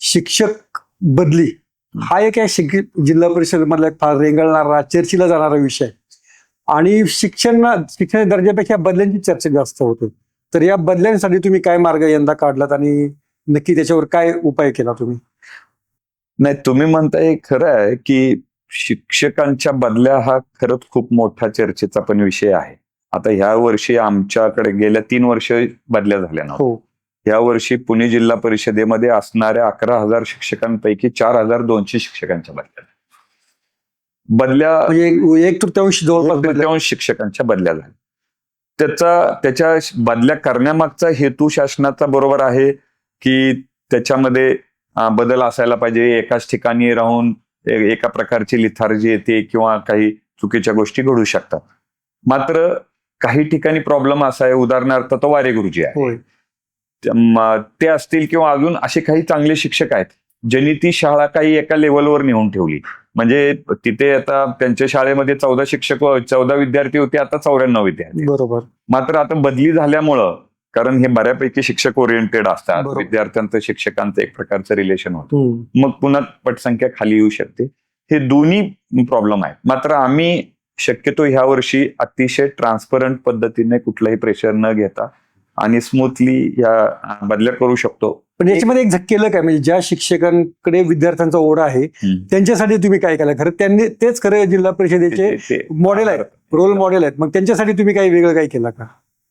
शिक्षक बदली हा एक आहे जिल्हा परिषद मधला एक फार रेंगाळणारा चर्चेला जाणारा विषय आणि शिक्षणाच्या दर्जापेक्षा बदल्यांची चर्चा जास्त होते. तर या बदल्यांसाठी तुम्ही काय मार्ग यंदा काढलात आणि नक्की त्याच्यावर काय उपाय केला तुम्ही? नाही, तुम्ही म्हणताय खरं आहे की शिक्षकांच्या बदल्या हा खरंच खूप मोठा चर्चेचा पण विषय आहे. आता ह्या वर्षी आमच्याकडे गेल्या 3 वर्ष बदल्या झाल्या ना. या वर्षी पुणे जिल्हा परिषदेमध्ये असणाऱ्या 11,000 शिक्षकांपैकी 4,200 शिक्षकांच्या बदल्या म्हणजे 1/3 जवळपास शिक्षकांच्या बदल्या झाल्या. त्याच्या बदल्या करण्यामागचा हेतू शासनाचा बरोबर आहे की त्याच्यामध्ये बदल असायला पाहिजे. एकाच ठिकाणी राहून एका प्रकारची लिथार्जी येते किंवा काही चुकीच्या गोष्टी घडू शकतात. मात्र काही ठिकाणी प्रॉब्लेम असा आहे, उदाहरणार्थ तो वारे गुरुजी आहे, ते असतील किंवा अजून असे काही चांगले शिक्षक आहेत ज्यांनी ती शाळा काही एका लेवलवर नेऊन ठेवली. म्हणजे तिथे आता त्यांच्या शाळेमध्ये 14 विद्यार्थी होते, आता 94 विद्यार्थी. बरोबर. मात्र आता बदली झाल्यामुळं, कारण हे बऱ्यापैकी शिक्षक ओरिएंटेड असतात, विद्यार्थ्यांचं शिक्षकांचं एक प्रकारचं रिलेशन होतं, मग पुन्हा पटसंख्या खाली येऊ शकते. हे दोन्ही प्रॉब्लेम आहेत. मात्र आम्ही शक्यतो ह्या वर्षी अतिशय ट्रान्सपरंट पद्धतीने कुठलंही प्रेशर न घेता आणि स्मूथली या बदल्या करू शकतो. पण याच्यामध्ये एक केलं काय, म्हणजे ज्या शिक्षकांकडे विद्यार्थ्यांचा ओढा आहे त्यांच्यासाठी तुम्ही काय केलं? खरं त्यांनी तेच खरं जिल्हा परिषदेचे मॉडेल आहेत, रोल मॉडेल आहेत. मग त्यांच्यासाठी तुम्ही काही वेगळं काय केलं का?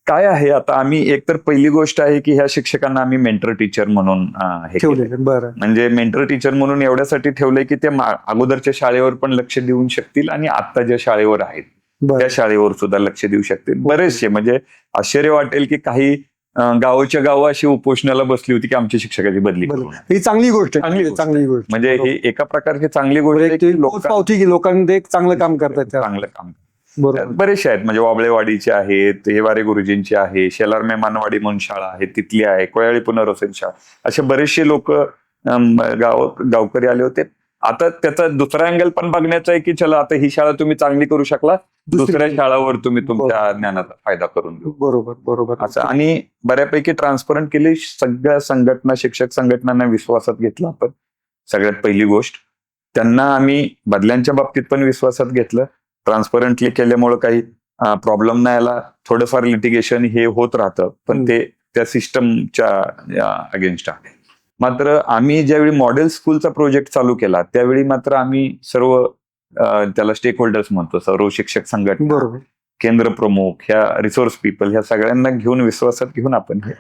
काय आहे, आता आम्ही एकतर पहिली गोष्ट आहे की ह्या शिक्षकांना आम्ही मेंटर टीचर म्हणून ठेवले. बरं. म्हणजे मेंटर टीचर म्हणून एवढ्यासाठी ठेवलंय की ते अगोदरच्या शाळेवर पण लक्ष देऊ शकतील आणि आता ज्या शाळेवर आहेत त्या शाळेवर सुद्धा लक्ष देऊ शकतील. बरेचसे, म्हणजे आश्चर्य वाटेल की काही गावाच्या गाव अशी उपोषणाला बसली होती की आमच्या शिक्षकाची बदली करू. ही चांगली गोष्ट आहे. चांगली गोष्ट म्हणजे ही एका प्रकारची चांगली गोष्ट आहे की लोकांनी चांगलं काम करतात. चांगलं काम बरेचसे आहेत. म्हणजे वाबळेवाडीचे आहेत, हे वारे गुरुजींची आहे, शेलार मेहमानवाडी म्हणून शाळा आहे तिथली आहे, कोयाळी पुनर्वसन शाळा, असे बरेचसे लोक गावकरी आले होते. आता त्याचा दुसरा अँगल पण बघण्याचा आहे की चला आता ही शाळा तुम्ही चांगली करू शकला, दुसऱ्या शाळावर तुम्ही तुमच्या ज्ञानाचा फायदा करून घेऊ. बरोबर असं. आणि बऱ्यापैकी ट्रान्सपरंट केली. सगळ्या संघटना, शिक्षक संघटनांना विश्वासात घेतलं आपण. सगळ्यात पहिली गोष्ट, त्यांना आम्ही बदल्यांच्या बाबतीत पण विश्वासात घेतलं. ट्रान्सपरंटली केल्यामुळे काही प्रॉब्लेम नाही आला. थोडंफार लिटिगेशन हे होत राहतं, पण ते त्या सिस्टमच्या अगेन्स्ट आहे. मात्र आम्ही ज्यावेळी मॉडेल स्कूलचा प्रोजेक्ट चालू केला त्यावेळी मात्र आम्ही सर्व त्याला स्टेक होल्डर्स म्हणतो, सर्व शिक्षक संघटना, केंद्र प्रमुख, ह्या रिसोर्स पीपल, ह्या सगळ्यांना घेऊन विश्वासात घेऊन आपण हे